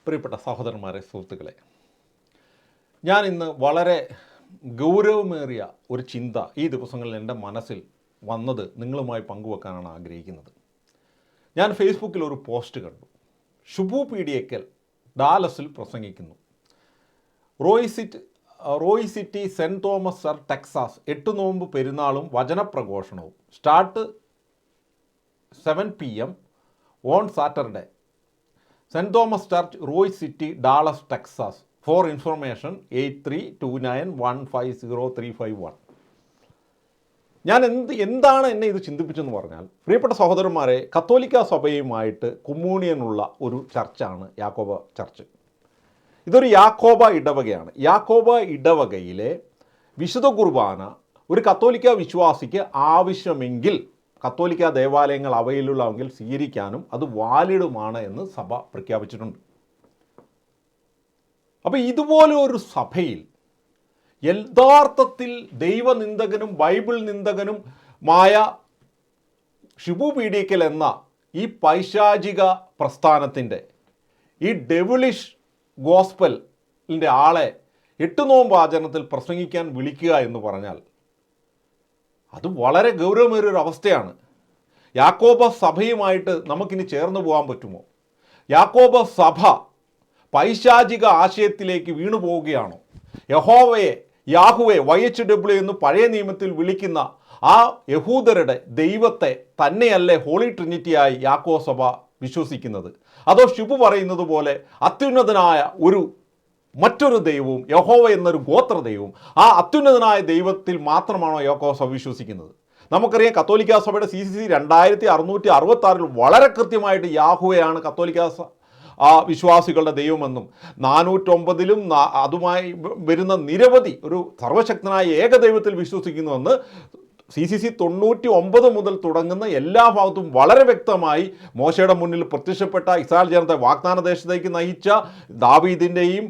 പ്രിയപ്പെട്ട സഹോദരന്മാരെ, സുഹൃത്തുക്കളെ, ഞാൻ ഇന്ന് വളരെ ഗൗരവമേറിയ ഒരു ചിന്ത ഈ ദിവസങ്ങളിൽ എൻ്റെ മനസ്സിൽ വന്നത് നിങ്ങളുമായി പങ്കുവെക്കാനാണ് ആഗ്രഹിക്കുന്നത്. ഞാൻ ഫേസ്ബുക്കിൽ ഒരു പോസ്റ്റ് കണ്ടു. ഷിബു പീഡിയക്കൽ ഡാലസിൽ പ്രസംഗിക്കുന്നു. റോയ് സിറ്റി സെൻറ്റ് തോമസ് സർ ടെക്സാസ് 8 നോമ്പ് പെരുന്നാളും വചനപ്രഘോഷണവും start 7 PM on Saturday. Saint Thomas church, Royse City, Dallas, Texas. For information 8329150351. ഞാൻ എന്താണ് എന്നെ ഇത് ചിന്തിപ്പിച്ചെന്ന് പറഞ്ഞാൽ, പ്രിയപ്പെട്ട സഹോദരന്മാരെ, കത്തോലിക്ക സഭയുമായിട്ട് കൊമ്മ്യൂണിയനുള്ള ഒരു ചർച്ചാണ് യാക്കോബ ചർച്ച്. ഇതൊരു യാക്കോബ ഇടവകയാണ്. യാക്കോബ ഇടവകയിലെ വിശുദ്ധ കുർബാന ഒരു കത്തോലിക്ക വിശ്വാസിക്ക് ആവശ്യമെങ്കിൽ കത്തോലിക്ക ദേവാലയങ്ങൾ അവയിലുള്ളവെങ്കിൽ സ്വീകരിക്കാനും അത് വാലിഡുമാണ് എന്ന് സഭ പ്രഖ്യാപിച്ചിട്ടുണ്ട്. അപ്പോൾ ഇതുപോലെ ഒരു സഭയിൽ യഥാർത്ഥത്തിൽ ദൈവനിന്ദകനും ബൈബിൾ നിന്ദകനുമായ ഷിബു പീഡിയക്കൽ എന്ന ഈ പൈശാചിക പ്രസ്ഥാനത്തിൻ്റെ ഈ ഡെവിളിഷ് ഗോസ്പലിൻ്റെ ആളെ 8 നോമ്പ് ആചരണത്തിൽ പ്രസംഗിക്കാൻ വിളിക്കുക എന്ന് പറഞ്ഞാൽ അത് വളരെ ഗൗരവമേറിയൊരു അവസ്ഥയാണ്. യാക്കോബ സഭയുമായിട്ട് നമുക്കിനി ചേർന്ന് പോകാൻ പറ്റുമോ? യാക്കോബ സഭ പൈശാചിക ആശയത്തിലേക്ക് വീണു പോവുകയാണോ? യാഹുവെ YHWH എന്ന് പഴയ നിയമത്തിൽ വിളിക്കുന്ന ആ യഹൂദരുടെ ദൈവത്തെ തന്നെയല്ലേ ഹോളി ട്രിനിറ്റിയായി യാക്കോബ സഭ വിശ്വസിക്കുന്നത്? അതോ ഷിബു പറയുന്നത് പോലെ അത്യുന്നതനായ മറ്റൊരു ദൈവവും യഹോവ എന്നൊരു ഗോത്ര ദൈവവും ആ അത്യുന്നതനായ ദൈവത്തിൽ മാത്രമാണോ യാക്കോബ സഭ വിശ്വസിക്കുന്നത്? നമുക്കറിയാം, കത്തോലിക്ക സഭയുടെ CCC 2666 വളരെ കൃത്യമായിട്ട് യാഹുവയാണ് കത്തോലിക്ക വിശ്വാസികളുടെ ദൈവമെന്നും 409 അതുമായി വരുന്ന നിരവധി ഒരു സർവശക്തനായ ഏകദൈവത്തിൽ വിശ്വസിക്കുന്നുവെന്ന് CCC 99 മുതൽ തുടങ്ങുന്ന എല്ലാ ഭാഗത്തും വളരെ വ്യക്തമായി മോശയുടെ മുന്നിൽ പ്രത്യക്ഷപ്പെട്ട ഇസ്രായേൽ ജനത്തെ വാഗ്ദാന ദേശത്തേക്ക് നയിച്ച ദാവീദിൻ്റെയും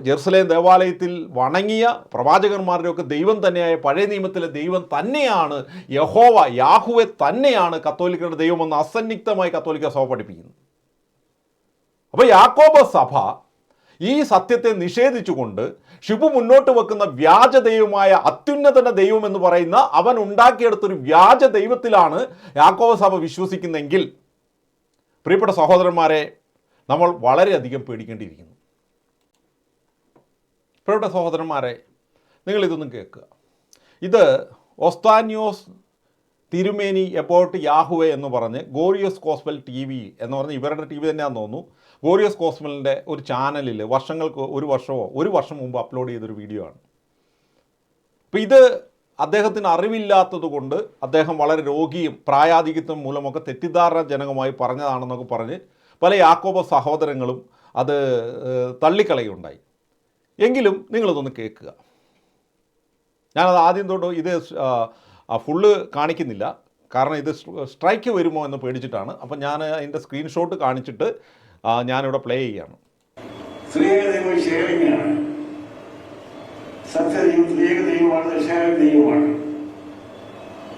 ജെറുസലേം ദേവാലയത്തിൽ വണങ്ങിയ പ്രവാചകന്മാരുടെയൊക്കെ ദൈവം തന്നെയായ പഴയ നിയമത്തിലെ ദൈവം തന്നെയാണ് യാഹുവെ തന്നെയാണ് കത്തോലിക്കരുടെ ദൈവമെന്ന് അസന്നിഗ്ധമായി കത്തോലിക്ക സഭ പഠിപ്പിക്കുന്നു. അപ്പോൾ യാക്കോബ സഭ ഈ സത്യത്തെ നിഷേധിച്ചുകൊണ്ട് ഷിബു മുന്നോട്ട് വെക്കുന്ന വ്യാജ ദൈവമായ അത്യുന്നതന ദൈവം എന്ന് പറയുന്ന അവൻ ഉണ്ടാക്കിയെടുത്തൊരു വ്യാജ ദൈവത്തിലാണ് യാക്കോബ സഭ വിശ്വസിക്കുന്നെങ്കിൽ, പ്രിയപ്പെട്ട സഹോദരന്മാരെ, നമ്മൾ വളരെയധികം പേടിക്കേണ്ടിയിരിക്കുന്നു. പ്രിയപ്പെട്ട സഹോദരന്മാരെ, നിങ്ങളിതൊന്നും കേൾക്കുക. ഇത് ഓസ്താനിയോസ് തിരുമേനി എബൌട്ട് യാഹുവെ എന്ന് പറഞ്ഞ് ഗോറിയസ് ഗോസ്പൽ TV എന്ന് പറഞ്ഞ് ഇവരുടെ TV തന്നെയാണെന്ന് തോന്നുന്നു, ഗോറിയസ് ഗോസ്പലിൻ്റെ ഒരു ചാനലിൽ ഒരു വർഷം മുമ്പ് അപ്ലോഡ് ചെയ്തൊരു വീഡിയോ ആണ്. അപ്പോൾ ഇത് അദ്ദേഹത്തിന് അറിവില്ലാത്തത് കൊണ്ട് അദ്ദേഹം വളരെ രോഗിയും പ്രായാധിക്യത്വം മൂലമൊക്കെ തെറ്റിദ്ധാരണജനകമായി പറഞ്ഞതാണെന്നൊക്കെ പറഞ്ഞ് പല യാക്കോബ സഹോദരങ്ങളും അത് തള്ളിക്കളയുണ്ടായി. എങ്കിലും നിങ്ങളിതൊന്ന് കേൾക്കുക. ഞാനത് ആദ്യം തൊട്ട് ഇത് ഫുള്ള് കാണിക്കുന്നില്ല, കാരണം ഇത് സ്ട്രൈക്ക് വരുമോ എന്ന് പേടിച്ചിട്ടാണ്. അപ്പം ഞാൻ അതിൻ്റെ സ്ക്രീൻഷോട്ട് കാണിച്ചിട്ട് ഞാനിവിടെ പ്ലേ ചെയ്യാണ്.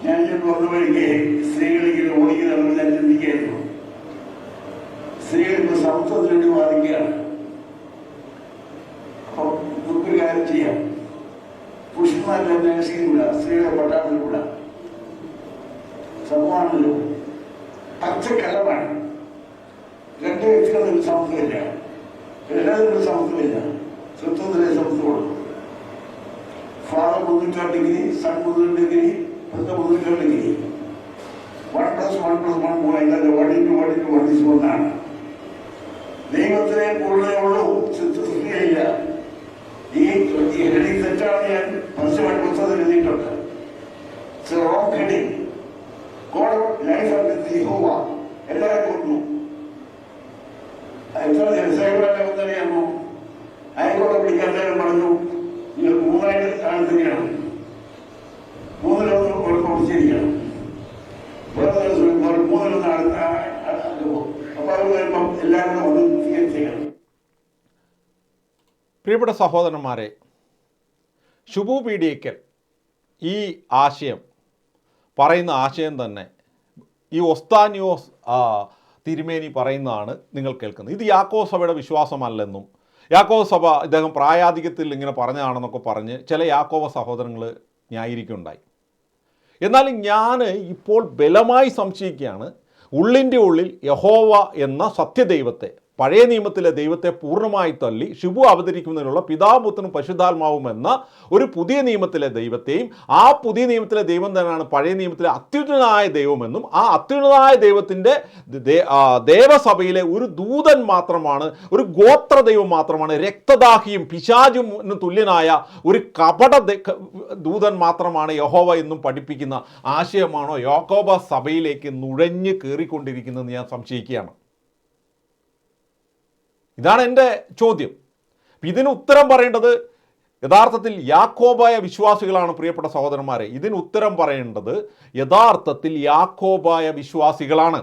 ഞാൻ സ്ത്രീകളിങ്ങനെ ഓടിക്കുന്നതെന്ന് ഞാൻ ചിന്തിക്കായിരുന്നു. സ്ത്രീകൾ ഇപ്പോൾ സമത്വത്തിന് വേണ്ടി വാദിക്കുകയാണ്. അപ്പോൾ നമുക്കൊരു കാര്യം ചെയ്യാം, പുരുഷന്മാരുടെ നേഴ്സിംഗ് വിടാം, സ്ത്രീകളെ പട്ടാളത്തിൽ വിടാം. സമൂഹമാണല്ലോ, പച്ചക്കള്ളമാണ്. 2 വ്യക്തികളിൽ സമത്വമില്ല, എല്ലാത്തിനും സമത്വമില്ല. സ്വത്വത്തിലെ സമത്വമുള്ളൂ. Father 300 degree, son 300 degree, 300 degree. 1+1+1 point 1:1 ദൈവത്തിനെ കൂടുതലേ ഉള്ളൂ, സൃഷ്ടിയില്ല. ഈ ഹെഡിങ് തെറ്റാണ് ഞാൻ പരസ്യമായിട്ട് പുസ്തകത്തിൽ എഴുതിയിട്ടുണ്ട്. എല്ലാവരും കൊന്നു. എത്ര ദിവസമായിട്ടറിയാമോ? ആയിക്കോട്ടെ, പിടിക്കാൻ എല്ലാവരും പറഞ്ഞു, നിങ്ങൾ 3 ആണെന്നെയാണ്, 3 കുറിച്ചിരിക്കണം. വേറെ ദിവസം 3 അപ്പോൾ അത് വരുമ്പം എല്ലാവരും അത് സ്വീകരിച്ചേക്കണം. പ്രിയപ്പെട്ട സഹോദരന്മാരെ, ഷിബു പീഡിയക്കൽ ഈ ആശയം പറയുന്ന ആശയം തന്നെ ഈ ഒസ്താനിയോസ് തിരുമേനി പറയുന്നതാണ് നിങ്ങൾ കേൾക്കുന്നത്. ഇത് യാക്കോബ് സഭയുടെ വിശ്വാസമല്ലെന്നും യാക്കോബ് സഭ ഇദ്ദേഹം പ്രായാധിക്യത്തിൽ ഇങ്ങനെ പറഞ്ഞതാണെന്നൊക്കെ പറഞ്ഞ് ചില യാക്കോബ സഹോദരങ്ങൾ ന്യായീകരിക്കുകയുണ്ടായി. എന്നാൽ ഞാൻ ഇപ്പോൾ ബലമായി സംശയിക്കുകയാണ്, ഉള്ളിൻ്റെ ഉള്ളിൽ യഹോവ എന്ന സത്യദൈവത്തെ, പഴയ നിയമത്തിലെ ദൈവത്തെ പൂർണ്ണമായി തള്ളി ഷിബു അവതരിക്കുന്നതിനുള്ള പിതാപുത്രനും പരിശുദ്ധാത്മാവും എന്ന ഒരു പുതിയ നിയമത്തിലെ ദൈവത്തെയും, ആ പുതിയ നിയമത്തിലെ ദൈവം തന്നെയാണ് പഴയ നിയമത്തിലെ അത്യുന്നതനായ ദൈവമെന്നും, ആ അത്യുന്നതനായ ദൈവത്തിൻ്റെ ദേവസഭയിലെ ഒരു ദൂതൻ മാത്രമാണ്, ഒരു ഗോത്ര ദൈവം മാത്രമാണ്, രക്തദാഹിയും പിശാചും തുല്യനായ ഒരു കപട ദൂതൻ മാത്രമാണ് യഹോവ എന്നും പഠിപ്പിക്കുന്ന ആശയമാണോ യാക്കോബ സഭയിലേക്ക് നുഴഞ്ഞു കയറിക്കൊണ്ടിരിക്കുന്നതെന്ന് ഞാൻ സംശയിക്കുകയാണ്. ഇതാണ് എൻ്റെ ചോദ്യം. ഇതിന് ഉത്തരം പറയേണ്ടത് യഥാർത്ഥത്തിൽ യാക്കോബായ വിശ്വാസികളാണ്. പ്രിയപ്പെട്ട സഹോദരന്മാരെ, ഇതിന് ഉത്തരം പറയേണ്ടത് യഥാർത്ഥത്തിൽ യാക്കോബായ വിശ്വാസികളാണ്.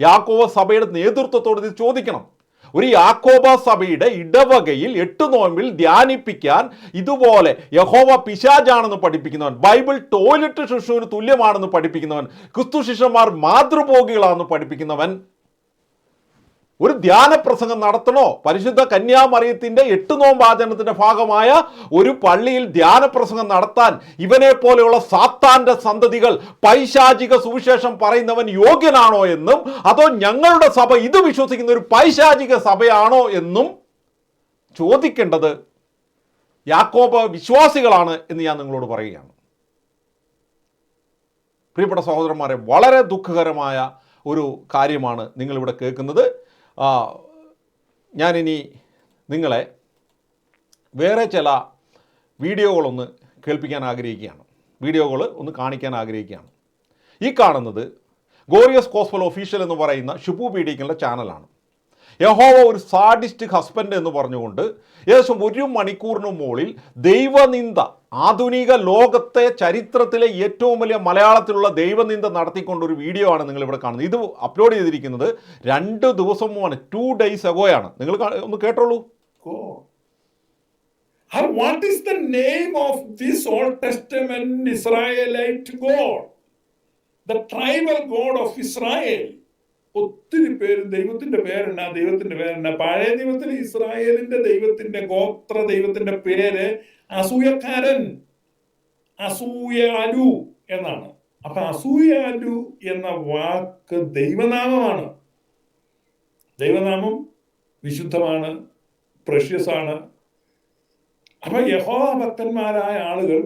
യാക്കോബ സഭയുടെ നേതൃത്വത്തോട് ഇത് ചോദിക്കണം. ഒരു യാക്കോബ സഭയുടെ ഇടവകയിൽ 8 നോമ്പിൽ ധ്യാനിപ്പിക്കാൻ ഇതുപോലെ യഹോവ പിശാചാണെന്ന് പഠിപ്പിക്കുന്നവൻ, ബൈബിൾ ടോയ്ലറ്റ് ശിശുവിന് തുല്യമാണെന്ന് പഠിപ്പിക്കുന്നവൻ, ക്രിസ്തു ശിഷ്യന്മാർ മാതൃഭോഗികളാണെന്ന് പഠിപ്പിക്കുന്നവൻ ഒരു ധ്യാന പ്രസംഗം നടത്തണോ? പരിശുദ്ധ കന്യാമറിയത്തിൻ്റെ 8 നോമ്പ് ആചരണത്തിൻ്റെ ഭാഗമായ ഒരു പള്ളിയിൽ ധ്യാന പ്രസംഗം നടത്താൻ ഇവനെ പോലെയുള്ള സാത്താൻ്റെ സന്തതികൾ, പൈശാചിക സുവിശേഷം പറയുന്നവൻ യോഗ്യനാണോ എന്നും, അതോ ഞങ്ങളുടെ സഭ ഇത് വിശ്വസിക്കുന്ന ഒരു പൈശാചിക സഭയാണോ എന്നും ചോദിക്കേണ്ടത് യാക്കോബ് വിശ്വാസികളാണ് എന്ന് ഞാൻ നിങ്ങളോട് പറയുകയാണ്. പ്രിയപ്പെട്ട സഹോദരന്മാരെ, വളരെ ദുഃഖകരമായ ഒരു കാര്യമാണ് നിങ്ങളിവിടെ കേൾക്കുന്നത്. ഞാനിനി നിങ്ങളെ വേറെ ചില വീഡിയോകളൊന്ന് കേൾപ്പിക്കാൻ ആഗ്രഹിക്കുകയാണ്, വീഡിയോകൾ ഒന്ന് കാണിക്കാൻ ആഗ്രഹിക്കുകയാണ്. ഈ കാണുന്നത് ഗോറിയസ് ഗോസ്പൽ ഒഫീഷ്യൽ എന്ന് പറയുന്ന ഷിബു പീഡിക്കലിൻ്റെ ചാനലാണ്. യഹോവ ഒരു സാഡിസ്റ്റ് ഹസ്ബൻഡ് എന്ന് പറഞ്ഞുകൊണ്ട് ഏകദേശം 1 മണിക്കൂറിന് മുകളിൽ ദൈവനിന്ദ, ആധുനിക ലോകത്തെ ചരിത്രത്തിലെ ഏറ്റവും വലിയ മലയാളത്തിലുള്ള ദൈവനിന്ദ നടത്തിക്കൊണ്ടൊരു വീഡിയോ ആണ് നിങ്ങളിവിടെ കാണുന്നത്. ഇത് അപ്ലോഡ് ചെയ്തിരിക്കുന്നത് 2 ദിവസം മുമ്പാണ്, 2 days ago-യാണ്. നിങ്ങൾ ഒന്ന് കേട്ടോളൂ. What is the name of this Old Testament Israelite God? The tribal God of Israel. ഒത്തിരി പേര് ദൈവത്തിന്റെ പേരെന്നാ പഴയ നിയമത്തിൽ ഇസ്രായേലിന്റെ ദൈവത്തിന്റെ ഗോത്ര ദൈവത്തിന്റെ പേര് അസൂയക്കാരൻ, അസൂയാലു എന്നാണ്. അപ്പൊ അസൂയാലു എന്ന വാക്ക് ദൈവനാമമാണ്. ദൈവനാമം വിശുദ്ധമാണ്, പ്രഷ്യസ് ആണ്. അപ്പൊ യഹോവ ഭക്തന്മാരായ ആളുകൾ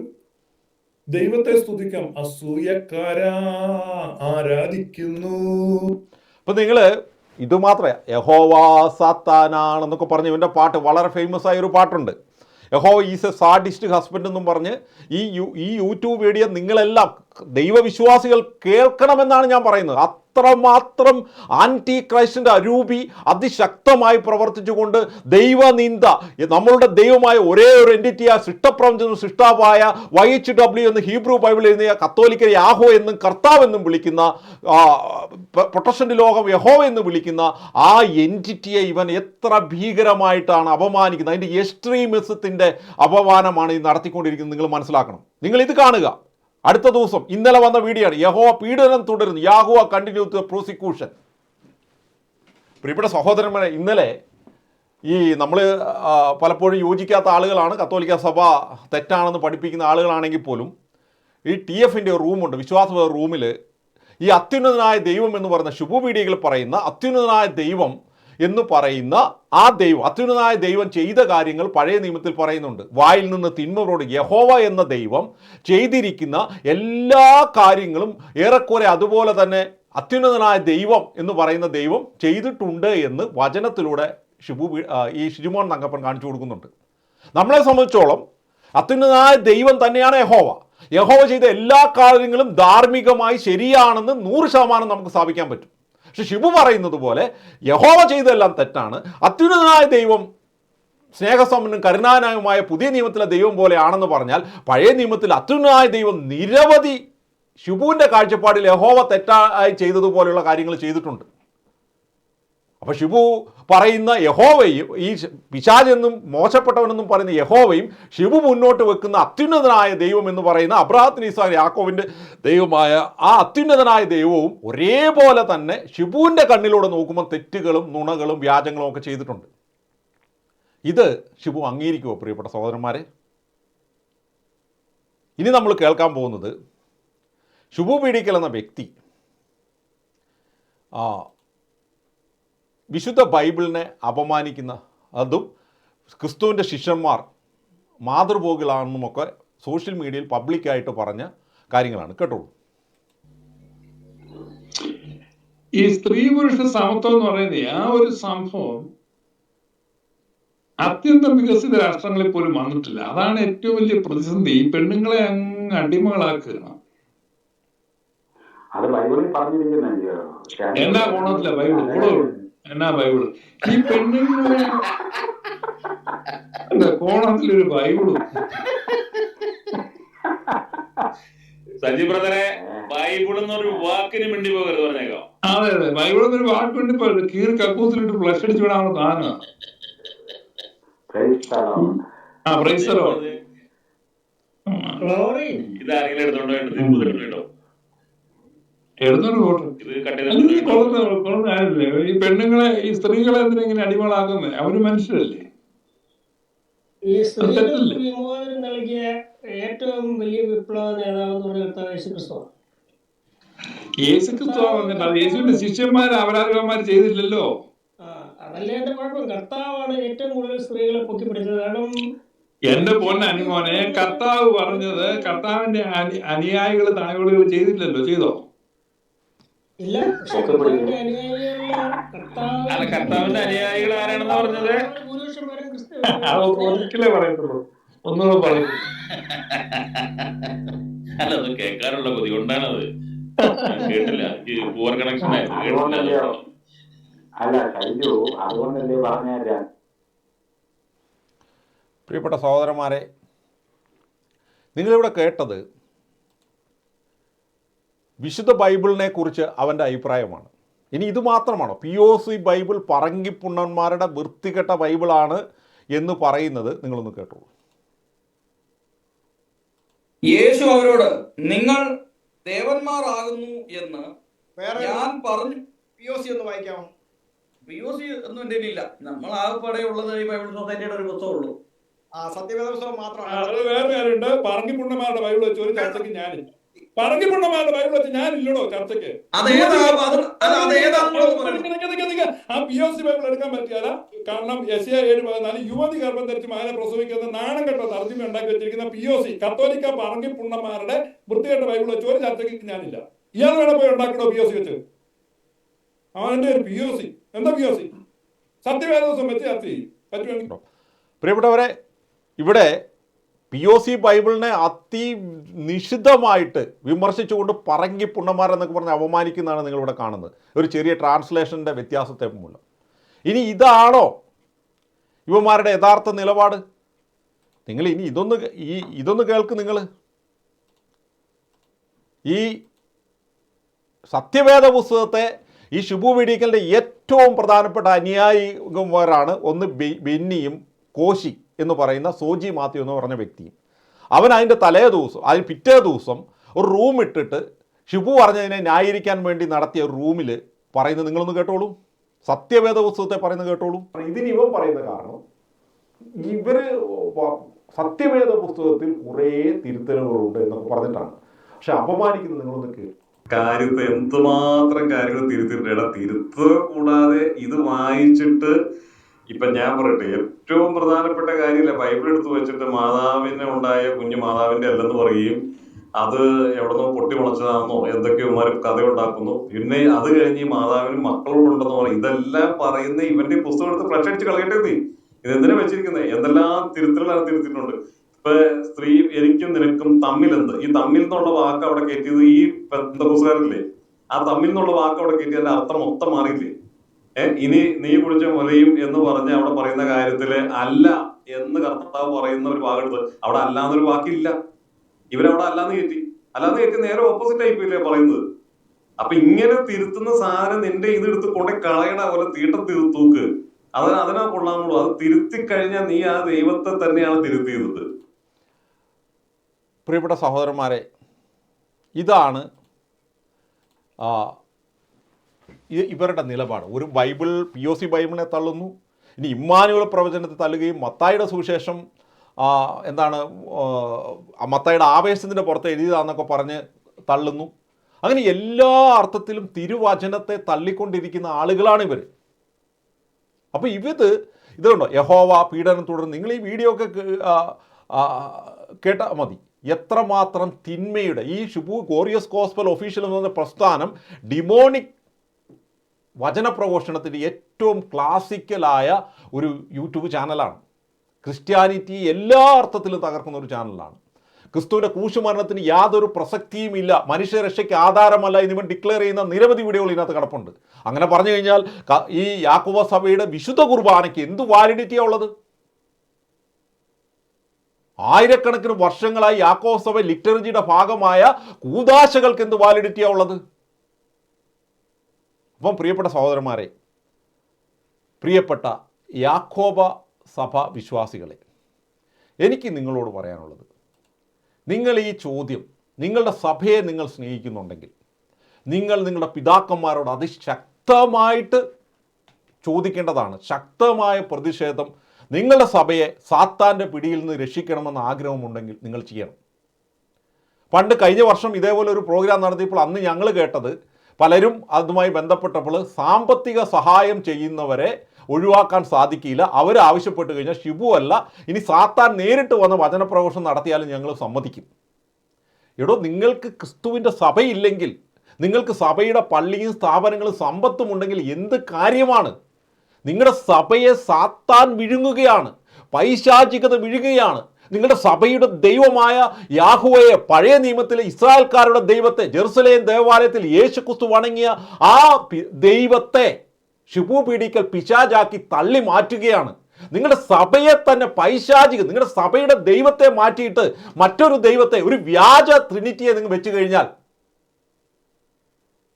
ദൈവത്തെ സ്തുതിക്കാം, അസൂയക്കാരാ ആരാധിക്കുന്നു. അപ്പം നിങ്ങൾ ഇത് മാത്രമേ യഹോവ സാത്താനാണെന്നൊക്കെ പറഞ്ഞ് ഇവൻ്റെ പാട്ട് വളരെ ഫേമസ് ആയ ഒരു പാട്ടുണ്ട്. യഹോവ ഈസ് എ സാഡിസ്റ്റ് ഹസ്ബൻഡ് എന്നും പറഞ്ഞ് ഈ യൂട്യൂബ് വീഡിയോ നിങ്ങളെല്ലാം ദൈവവിശ്വാസികൾ കേൾക്കണമെന്നാണ് ഞാൻ പറയുന്നത്. അത്രമാത്രം ആൻറ്റി ക്രൈസ്റ്റിൻ്റെ അരൂപി അതിശക്തമായി പ്രവർത്തിച്ചുകൊണ്ട് ദൈവനിന്ദ, നമ്മളുടെ ദൈവമായ ഒരേ ഒരു എൻറ്റിറ്റിയായ സൃഷ്ടപ്രപഞ്ച സൃഷ്ടാവായ YHW എന്ന് ഹീബ്രു ബൈബിൾ എഴുതിയ കത്തോലിക്കർ യാഹോ എന്നും കർത്താവ് എന്നും വിളിക്കുന്ന, പ്രൊട്ടസ്റ്റന്റ് ലോകം യഹോവ എന്ന് വിളിക്കുന്ന ആ എൻറ്റിറ്റിയെ ഇവൻ എത്ര ഭീകരമായിട്ടാണ് അപമാനിക്കുന്നത്. അതിൻ്റെ എക്സ്ട്രീമിസത്തിൻ്റെ അപമാനമാണ് ഈ നടത്തിക്കൊണ്ടിരിക്കുന്നത്. നിങ്ങൾ മനസ്സിലാക്കണം. നിങ്ങൾ ഇത് കാണുക. അടുത്ത ദിവസം ഇന്നലെ വന്ന വീഡിയോ ആണ്, യഹോവ പീഡനം തുടരുന്നു, യാഹോവ കണ്ടിന്യൂ ടു പ്രോസിക്യൂഷൻ. പ്രിയപ്പെട്ട സഹോദരന്മാരെ, ഇന്നലെ ഈ നമ്മൾ പലപ്പോഴും യോജിക്കാത്ത ആളുകളാണ്, കത്തോലിക്ക സഭ തെറ്റാണെന്ന് പഠിപ്പിക്കുന്ന ആളുകളാണെങ്കിൽ പോലും ഈ TFൻ്റെ റൂമുണ്ട്, വിശ്വാസ റൂമിൽ ഈ അത്യുന്നതനായ ദൈവം എന്ന് പറയുന്ന ഷിബു പീഡികകൾ പറയുന്ന അത്യുന്നതനായ ദൈവം എന്ന് പറയുന്ന ആ ദൈവം, അത്യുന്നതനായ ദൈവം ചെയ്ത കാര്യങ്ങൾ പഴയ നിയമത്തിൽ പറയുന്നുണ്ട്. വായിൽ നിന്ന് തിന്മകളോട് യഹോവ എന്ന ദൈവം ചെയ്തിരിക്കുന്ന എല്ലാ കാര്യങ്ങളും ഏറെക്കുറെ അതുപോലെ തന്നെ അത്യുന്നതനായ ദൈവം എന്ന് പറയുന്ന ദൈവം ചെയ്തിട്ടുണ്ട് എന്ന് വചനത്തിലൂടെ ഈ ഷിജുമോൻ തങ്കപ്പൻ കാണിച്ചു കൊടുക്കുന്നുണ്ട്. നമ്മളെ സംബന്ധിച്ചോളം അത്യുന്നതനായ ദൈവം തന്നെയാണ് യഹോവ. യഹോവ ചെയ്ത എല്ലാ കാര്യങ്ങളും ധാർമ്മികമായി ശരിയാണെന്ന് 100% നമുക്ക് സ്ഥാപിക്കാൻ പറ്റും. പക്ഷെ ഷിബു പറയുന്നത് പോലെ യഹോവ ചെയ്തതെല്ലാം തെറ്റാണ്, അത്യുന്നതനായ ദൈവം സ്നേഹസമ്പന്നനും കരുണാനായുമായ പുതിയ നിയമത്തിലെ ദൈവം പോലെയാണെന്ന് പറഞ്ഞാൽ പഴയ നിയമത്തിൽ അത്യുന്നതനായ ദൈവം നിരവധി ഷിബുവിൻ്റെ കാഴ്ചപ്പാടിൽ യഹോവ തെറ്റായി ചെയ്തതുപോലെയുള്ള കാര്യങ്ങൾ ചെയ്തിട്ടുണ്ട്. അപ്പോൾ ഷിബു പറയുന്ന യഹോവയും ഈ പിശാചെന്നും മോശപ്പെട്ടവനെന്നും പറയുന്ന യഹോവയും ഷിബു മുന്നോട്ട് വെക്കുന്ന അത്യുന്നതനായ ദൈവം എന്ന് പറയുന്ന അബ്രഹാത്തിന് ഇസ്ഹാക്ക് യാക്കോബിൻ്റെ ദൈവമായ ആ അത്യുന്നതനായ ദൈവവും ഒരേപോലെ തന്നെ ഷിബുവിൻ്റെ കണ്ണിലൂടെ നോക്കുമ്പോൾ തെറ്റുകളും നുണകളും വ്യാജങ്ങളും ഒക്കെ ചെയ്തിട്ടുണ്ട്. ഇത് ഷിബു അംഗീകരിക്കുമോ പ്രിയപ്പെട്ട സഹോദരന്മാരെ? ഇനി നമ്മൾ കേൾക്കാൻ പോകുന്നത് ഷിബു പീഡിക്കൽ എന്ന വ്യക്തി വിശുദ്ധ ബൈബിളിനെ അപമാനിക്കുന്ന, അതും ക്രിസ്തുവിൻ്റെ ശിഷ്യന്മാർ മാതൃഭോഗികളാണെന്നുമൊക്കെ സോഷ്യൽ മീഡിയയിൽ പബ്ലിക്കായിട്ട് പറഞ്ഞ കാര്യങ്ങളാണ്. കേട്ടോളൂ. ഈ സ്ത്രീ പുരുഷ സമത്വം എന്ന് പറയുന്നത് ആ ഒരു സംഭവം അത്യന്തം വികസിത രാഷ്ട്രങ്ങളിൽ പോലും വന്നിട്ടില്ല. അതാണ് ഏറ്റവും വലിയ പ്രതിസന്ധി. ഈ പെണ്ണുങ്ങളെ അങ്ങ് അടിമകളാക്കുകയാണ്. എന്നാ കോണത്തില്ല ബൈബിള് കൂടെ എന്നാ ബൈബിള് ഈ പെണ്ണുങ്ങളെ കോണത്തിലൊരു ബൈബിളും. സജി ബ്രദറെ, ബൈബിൾ എന്നൊരു വാക്കിന് വേണ്ടി പോകരുത് പറഞ്ഞേക്കാം. അതെ അതെ, ബൈബിൾ എന്നൊരു വാക്ക് വേണ്ടി പോയത് കീറി കക്കൂസിലിട്ട് ഫ്ലഷ് അടിച്ചു വിടാനുള്ള സാധനം. ഇതാരെങ്കിലും എടുത്തോണ്ടോ എടുത്തോണ്ട് പോട്ടെ. ഈ പെണ്ണുങ്ങളെ ഈ സ്ത്രീകളെ എന്തിനാ ഇങ്ങനെ അടിമകളാക്കുന്നത്? അവര് മനുഷ്യരല്ലേ? ഈ സ്ത്രീകൾക്ക് വിമോചനം നൽകിയ ഏറ്റവും വലിയ വിപ്ലവ നേതാവ് എന്ന് പറയുന്നത് യേശുക്രിസ്തുവാണ്. യേശുക്രിസ്തു വന്നിട്ട് അത് യേശുവിന്റെ ശിഷ്യന്മാർ അപരാധികന്മാർ ചെയ്തില്ലല്ലോ. അതല്ലേ എന്റെ കുഴപ്പം. കർത്താവാണ് ഏറ്റവും കൂടുതൽ സ്ത്രീകളെ പൊക്കിപ്പിടിച്ചത്. കാരണം എന്റെ പൊന്നനിമോനെ, കർത്താവ് പറഞ്ഞത് കർത്താവിന്റെ അനുയായികൾ തായോളികൾ ചെയ്തില്ലല്ലോ. ചെയ്തോ? ഇല്ല. പക്ഷെ കർത്താവിന്റെ അനുയായികളുള്ള കർത്താവിന്റെ അനുയായികൾ ആരാണെന്ന് പറഞ്ഞത് ഭൂരിപക്ഷം പേരും ഒരിക്കലേ പറയത്തുള്ളൂ. ഒന്നുകൂടെ പറയും. അല്ല, അത് കേൾക്കാനുള്ള കൊതി കൊണ്ടാണത്. കേട്ടില്ല, പൂവർ കണക്ഷൻ ആയിരുന്നു. കേട്ടില്ല. പ്രിയപ്പെട്ട സഹോദരന്മാരെ, നിങ്ങളിവിടെ കേട്ടത് വിശുദ്ധ ബൈബിളിനെ കുറിച്ച് അവൻ്റെ അഭിപ്രായമാണ്. ഇനി ഇത് മാത്രമാണോ? POC ബൈബിൾ പറങ്കിപ്പുണ്ണന്മാരുടെ വൃത്തികെട്ട ബൈബിളാണ് എന്ന് പറയുന്നത് നിങ്ങളൊന്ന് കേട്ടോളൂ. യേശു അവരോട്, നിങ്ങൾ ദേവന്മാരാകുന്നു എന്ന് ഞാൻ പറഞ്ഞു. POC ഒന്ന് വായിക്കാമോ? POC ഒന്നും എൻ്റെ ഇല്ല. നമ്മൾ ആകെപ്പാടെയുള്ളത് ഈ ബൈബിൾ സൊസൈറ്റിയുടെ ഒരു പുസ്തകമുള്ളൂ. സത്യവേദ പുസ്തകം മാത്രമാണ്. അത് വേറെ കാര്യമുണ്ട്. പറങ്കിപ്പുണ്ണന്മാരുടെ ബൈബിൾ വെച്ച് ഒരു ചർച്ചയ്ക്ക് ഞാനില്ല. പറങ്കിപ്പുണ്ണന്മാരുടെ ബൈബിൾ വെച്ച് ഞാനില്ലടോ ചർച്ചയ്ക്ക്. ആ POC ബൈബിൾ എടുക്കാൻ പറ്റിയാല. കാരണം Yesaya 7:14 യുവതി ഗർഭം ധരിച്ച് മകനെ പ്രസവിക്കുന്ന നാണം കെട്ട തർജ്ജിമ ഉണ്ടാക്കി വെച്ചിരിക്കുന്ന POC കത്തോലിക്ക പറങ്കിപ്പുണ്ണന്മാരുടെ വൃത്തികെട്ട ബൈബിൾ വെച്ച് ഒരു ചർച്ചയ്ക്ക് ഞാനില്ല. ഇയാൾ വേണം പോയി ഉണ്ടാക്കണോ POC വെച്ച്? അവന്റെ ഒരു POC എന്താ POC? സത്യവേദ ദിവസം വെച്ച് ചർച്ച ചെയ്യും പറ്റുമെങ്കിൽ. പ്രിയപ്പെട്ടവരെ, ഇവിടെ POC ബൈബിളിനെ നിഷിദ്ധമായിട്ട് വിമർശിച്ചുകൊണ്ട് പറങ്കിപ്പുണ്ണന്മാർ എന്നൊക്കെ പറഞ്ഞ് അപമാനിക്കുന്നതാണ് നിങ്ങളിവിടെ കാണുന്നത്. ഒരു ചെറിയ ട്രാൻസ്ലേഷൻ്റെ വ്യത്യാസത്തെ മൂലം. ഇനി ഇതാണോ ഇവന്മാരുടെ യഥാർത്ഥ നിലപാട്? നിങ്ങൾ ഇനി ഇതൊന്ന് കേൾക്ക്. നിങ്ങൾ ഈ സത്യവേദ പുസ്തകത്തെ ഈ ഷിബു പീഡിക്കലിൻ്റെ ഏറ്റവും പ്രധാനപ്പെട്ട അനുയായിമാരാണ് ഒന്ന് ബെന്നിയും കോശി എന്ന് പറയുന്ന സോജി മാത്യു എന്ന് പറഞ്ഞ വ്യക്തിയും. അവൻ അതിൻ്റെ അതിന് പിറ്റേ ദിവസം ഒരു റൂം ഇട്ടിട്ട് ഷിബു പറഞ്ഞതിനെ ന്യായീകരിക്കാൻ വേണ്ടി നടത്തിയ ഒരു റൂമിൽ പറയുന്നത് നിങ്ങളൊന്ന് കേട്ടോളൂ. സത്യവേദ പുസ്തകത്തെ പറയുന്നത് കേട്ടോളൂ. ഇതിന് ഇവൻ പറയുന്ന കാരണം ഇവർ സത്യവേദ പുസ്തകത്തിൽ കുറേ തിരുത്തലുകളുണ്ട് എന്നൊക്കെ പറഞ്ഞിട്ടാണ്. പക്ഷെ അപമാനിക്കുന്നത് നിങ്ങളൊന്ന് കേട്ടു. കാര്യത്തെ എന്തുമാത്രം കാര്യങ്ങൾ തിരുത്തിട്ടുണ്ട്. തിരുത്ത് കൂടാതെ ഇത് വായിച്ചിട്ട് ഇപ്പൊ ഞാൻ പറയട്ടെ, ഏറ്റവും പ്രധാനപ്പെട്ട കാര്യമില്ല, ബൈബിൾ എടുത്ത് വെച്ചിട്ട് മാതാവിനെ ഉണ്ടായ കുഞ്ഞ് മാതാവിന്റെ അല്ലെന്ന് പറയുകയും അത് എവിടെന്നോ പൊട്ടി മുളച്ചതാണെന്നോ എന്തൊക്കെയോ കഥ ഉണ്ടാക്കുന്നു. പിന്നെ അത് കഴിഞ്ഞ് മാതാവിന് മക്കളുണ്ടെന്ന് പറയും. ഇതെല്ലാം പറയുന്ന ഇവന്റെ പുസ്തകം എടുത്ത് ഫ്ലഷ് അടിച്ച് കളയട്ടെ. നീ ഇതെന്തിനാ വെച്ചിരിക്കുന്നത്? എന്തെല്ലാം തിരുത്തലുകളാണ് തിരുത്തിയിട്ടുണ്ട്. ഇപ്പൊ സ്ത്രീ എനിക്കും നിനക്കും തമ്മിലെന്ത്, ഈ തമ്മിൽ എന്നുള്ള വാക്ക് അവിടെ കയറ്റിയത് ഈ പുസ്തകത്തില്ലേ, ആ തമ്മിൽ എന്നുള്ള വാക്ക് അവിടെ കയറ്റി അതിന്റെ അർത്ഥം മൊത്തം മാറിയില്ലേ? ഇനി നീ കുടിച്ച മുലയും എന്ന് പറഞ്ഞ് അവിടെ പറയുന്ന കാര്യത്തില് അല്ല എന്ന് കർത്താവ് പറയുന്ന ഒരു ഭാഗത്ത് അവിടെ അല്ല എന്നൊരു വാക്കില്ല. ഇവരവിടെ അല്ലാന്ന് കയറ്റി നേരെ ഓപ്പോസിറ്റ് ആയിപ്പോയില്ലേ പറയുന്നത്. അപ്പൊ ഇങ്ങനെ തിരുത്തുന്ന സാധനം നിന്റെ ഇതെടുത്ത് കൊണ്ടേ കളയണ പോലെ തൂക്ക്. അതിനാ കൊള്ളാമുള്ളൂ. അത് തിരുത്തി കഴിഞ്ഞാൽ നീ ആ ദൈവത്തെ തന്നെയാണ് തിരുത്തിയത്. പ്രിയപ്പെട്ട സഹോദരന്മാരെ, ഇതാണ് ഇവരുടെ നിലപാട്. ഒരു ബൈബിൾ POC ബൈബിളിനെ തള്ളുന്നു, ഇനി ഇമ്മാനുവൽ പ്രവചനത്തെ തള്ളുകയും മത്തായിയുടെ സുവിശേഷം മത്തായിയുടെ ആവേശത്തിൻ്റെ പുറത്ത് എഴുതിയതാന്നൊക്കെ പറഞ്ഞ് തള്ളുന്നു. അങ്ങനെ എല്ലാ അർത്ഥത്തിലും തിരുവചനത്തെ തള്ളിക്കൊണ്ടിരിക്കുന്ന ആളുകളാണ് ഇവർ. അപ്പോൾ ഇതുണ്ടോ, യഹോവ പീഡനം തുടർന്ന്. നിങ്ങൾ ഈ വീഡിയോ ഒക്കെ കേട്ടാൽ മതി എത്രമാത്രം തിന്മയുടെ ഈ ഷിബു ഗോറിയസ് ഗോസ്പൽ ഒഫീഷ്യൽ എന്ന് പറഞ്ഞ പ്രസ്ഥാനം ഡിമോണിക് വചനപ്രഘോഷണത്തിൻ്റെ ഏറ്റവും ക്ലാസിക്കലായ ഒരു യൂട്യൂബ് ചാനലാണ്. ക്രിസ്ത്യാനിറ്റി എല്ലാ അർത്ഥത്തിലും തകർക്കുന്ന ഒരു ചാനലാണ്. ക്രിസ്തുവിൻ്റെ ക്രൂശുമരണത്തിന് യാതൊരു പ്രസക്തിയുമില്ല, മനുഷ്യരക്ഷയ്ക്ക് ആധാരമല്ല എന്നിവൻ ഡിക്ലെയർ ചെയ്യുന്ന നിരവധി വീഡിയോകൾ ഇതിനകത്ത് കിടപ്പുണ്ട്. അങ്ങനെ പറഞ്ഞു കഴിഞ്ഞാൽ ഈ യാക്കോബ സഭയുടെ വിശുദ്ധ കുർബാനയ്ക്ക് എന്ത് വാലിഡിറ്റിയാണ് ഉള്ളത്? ആയിരക്കണക്കിന് വർഷങ്ങളായി യാക്കോബ സഭ ലിറ്റർജിയുടെ ഭാഗമായ കൂദാശകൾക്ക് എന്ത് വാലിഡിറ്റിയാണ് ഉള്ളത്? അപ്പം പ്രിയപ്പെട്ട സഹോദരന്മാരെ, പ്രിയപ്പെട്ട യാക്കോബ സഭ വിശ്വാസികളെ, എനിക്ക് നിങ്ങളോട് പറയാനുള്ളത്, നിങ്ങൾ ഈ ചോദ്യം, നിങ്ങളുടെ സഭയെ നിങ്ങൾ സ്നേഹിക്കുന്നുണ്ടെങ്കിൽ നിങ്ങൾ നിങ്ങളുടെ പിതാക്കന്മാരോട് അതിശക്തമായിട്ട് ചോദിക്കേണ്ടതാണ്. ശക്തമായ പ്രതിഷേധം, നിങ്ങളുടെ സഭയെ സാത്താൻ്റെ പിടിയിൽ നിന്ന് രക്ഷിക്കണമെന്ന് ആഗ്രഹമുണ്ടെങ്കിൽ നിങ്ങൾ ചെയ്യണം. പണ്ട് കഴിഞ്ഞ വർഷം ഇതേപോലെ ഒരു പ്രോഗ്രാം നടത്തിയപ്പോൾ അന്ന് ഞങ്ങൾ കേട്ടത്, പലരും അതുമായി ബന്ധപ്പെട്ടപ്പോൾ സാമ്പത്തിക സഹായം ചെയ്യുന്നവരെ ഒഴിവാക്കാൻ സാധിക്കില്ല, അവർ ആവശ്യപ്പെട്ട് കഴിഞ്ഞാൽ ഷിബു അല്ല ഇനി സാത്താൻ നേരിട്ട് വന്ന് വചനപ്രഘോഷണം നടത്തിയാലും ഞങ്ങൾ സമ്മതിക്കും. എടോ, നിങ്ങൾക്ക് ക്രിസ്തുവിൻ്റെ സഭയില്ലെങ്കിൽ, നിങ്ങൾക്ക് സഭയുടെ പള്ളിയും സ്ഥാപനങ്ങളും സമ്പത്തും ഉണ്ടെങ്കിൽ എന്ത് കാര്യമാണ്? നിങ്ങളുടെ സഭയെ സാത്താൻ വിഴുങ്ങുകയാണ്, പൈശാചികത വിഴുങ്ങുകയാണ്. നിങ്ങളുടെ സഭയുടെ ദൈവമായ യാഹുവയെ, പഴയ നിയമത്തിലെ ഇസ്രായേൽക്കാരുടെ ദൈവത്തെ, ജെറുസലേം ദേവാലയത്തിൽ യേശുക്രിസ്തു വണങ്ങിയ ആ ദൈവത്തെ ഷിബു പീഡിക്കൽ പിശാചാക്കി തള്ളി മാറ്റുകയാണ്. നിങ്ങളുടെ സഭയെ തന്നെ പൈശാചിക, നിങ്ങളുടെ സഭയുടെ ദൈവത്തെ മാറ്റിയിട്ട് മറ്റൊരു ദൈവത്തെ, ഒരു വ്യാജ ട്രിനിറ്റിയെ നിങ്ങൾ വെച്ച് കഴിഞ്ഞാൽ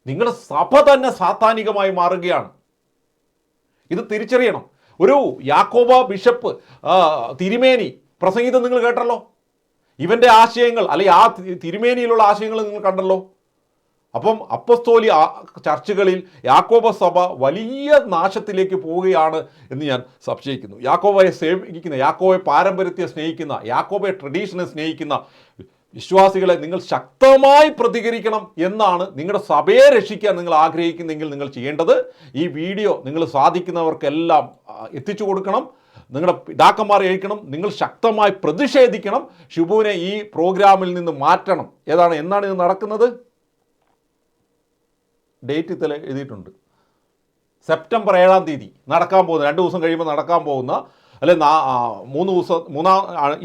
നിങ്ങളുടെ സഭ തന്നെ സാത്താനികമായി മാറുകയാണ്. ഇത് തിരിച്ചറിയണം. ഒരു യാക്കോബ ബിഷപ്പ് തിരുമേനി പ്രസംഗിതം നിങ്ങൾ കേട്ടല്ലോ, ഇവൻ്റെ ആശയങ്ങൾ അല്ലെങ്കിൽ ആ തിരുമേനിയിലുള്ള ആശയങ്ങൾ നിങ്ങൾ കണ്ടല്ലോ. അപ്പം അപ്പസ്തോലി ചർച്ചുകളിൽ യാക്കോബ സഭ വലിയ നാശത്തിലേക്ക് പോവുകയാണ് എന്ന് ഞാൻ സംശയിക്കുന്നു. യാക്കോബയെ സേവിക്കുന്ന, യാക്കോബയെ പാരമ്പര്യത്തെ സ്നേഹിക്കുന്ന, യാക്കോബയെ ട്രഡീഷനെ സ്നേഹിക്കുന്ന വിശ്വാസികളെ നിങ്ങൾ ശക്തമായി പ്രതികരിക്കണം എന്നാണ്. നിങ്ങളുടെ സഭയെ രക്ഷിക്കാൻ നിങ്ങൾ ആഗ്രഹിക്കുന്നെങ്കിൽ നിങ്ങൾ ചെയ്യേണ്ടത്, ഈ വീഡിയോ നിങ്ങൾ സാധിക്കുന്നവർക്കെല്ലാം എത്തിച്ചു കൊടുക്കണം, നിങ്ങളുടെ പിതാക്കന്മാരെ അയക്കണം, നിങ്ങൾ ശക്തമായി പ്രതിഷേധിക്കണം, ഷിബുവിനെ ഈ പ്രോഗ്രാമിൽ നിന്ന് മാറ്റണം. എന്നാണ് ഇത് നടക്കുന്നത്? ഡേറ്റ് ഇതിൽ എഴുതിയിട്ടുണ്ട്. സെപ്റ്റംബർ 7-ാം തീയതി നടക്കാൻ പോകുന്ന, 2 ദിവസം കഴിയുമ്പോൾ നടക്കാൻ പോകുന്ന, അല്ലെ 3 ദിവസം,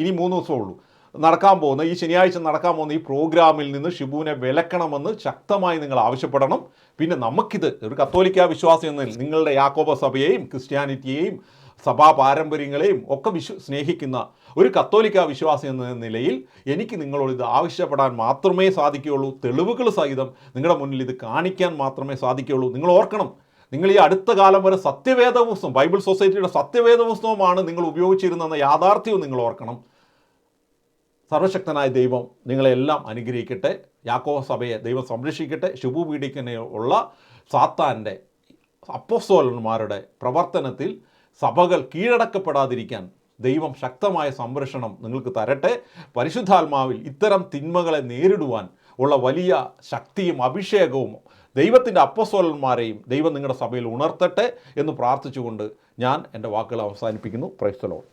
ഇനി 3 ദിവസമേ ഉള്ളൂ നടക്കാൻ പോകുന്ന, ഈ ശനിയാഴ്ച നടക്കാൻ പോകുന്ന ഈ പ്രോഗ്രാമിൽ നിന്ന് ഷിബുവിനെ വിലക്കണമെന്ന് ശക്തമായി നിങ്ങൾ ആവശ്യപ്പെടണം. പിന്നെ നമുക്കിത് ഒരു കത്തോലിക്ക വിശ്വാസം എന്ന നിങ്ങളുടെ യാക്കോബ സഭയെയും ക്രിസ്ത്യാനിറ്റിയെയും സഭാ പാരമ്പര്യങ്ങളെയും ഒക്കെ സ്നേഹിക്കുന്ന ഒരു കത്തോലിക്ക വിശ്വാസി എന്ന നിലയിൽ എനിക്ക് നിങ്ങളോട് ഇത് ആവശ്യപ്പെടാൻ മാത്രമേ സാധിക്കുകയുള്ളൂ. തെളിവുകൾ സഹിതം നിങ്ങളുടെ മുന്നിൽ ഇത് കാണിക്കാൻ മാത്രമേ സാധിക്കുകയുള്ളൂ. നിങ്ങൾ ഓർക്കണം, നിങ്ങൾ ഈ അടുത്ത കാലം വരെ സത്യവേദ പുസ്തകം, ബൈബിൾ സൊസൈറ്റിയുടെ സത്യവേദ പുസ്തകമാണ് നിങ്ങൾ ഉപയോഗിച്ചിരുന്നെന്ന യാഥാർത്ഥ്യവും നിങ്ങൾ ഓർക്കണം. സർവശക്തനായ ദൈവം നിങ്ങളെല്ലാം അനുഗ്രഹിക്കട്ടെ. യാക്കോബ സഭയെ ദൈവം സംരക്ഷിക്കട്ടെ. ഷിബു പീഡിക്കനെ ഉള്ള സാത്താൻ്റെ അപ്പോസ്തലന്മാരുടെ പ്രവർത്തനത്തിൽ സഭകൾ കീഴടക്കപ്പെടാതിരിക്കാൻ ദൈവം ശക്തമായ സംരക്ഷണം നിങ്ങൾക്ക് തരട്ടെ. പരിശുദ്ധാത്മാവിൽ ഇത്തരം തിന്മകളെ നേരിടുവാൻ ഉള്ള വലിയ ശക്തിയും അഭിഷേകവും ദൈവത്തിൻ്റെ അപ്പോസ്തലന്മാരെയും ദൈവം നിങ്ങളുടെ സഭയിൽ ഉണർത്തട്ടെ എന്ന് പ്രാർത്ഥിച്ചുകൊണ്ട് ഞാൻ എൻ്റെ വാക്കുകൾ അവസാനിപ്പിക്കുന്നു. Praise the Lord.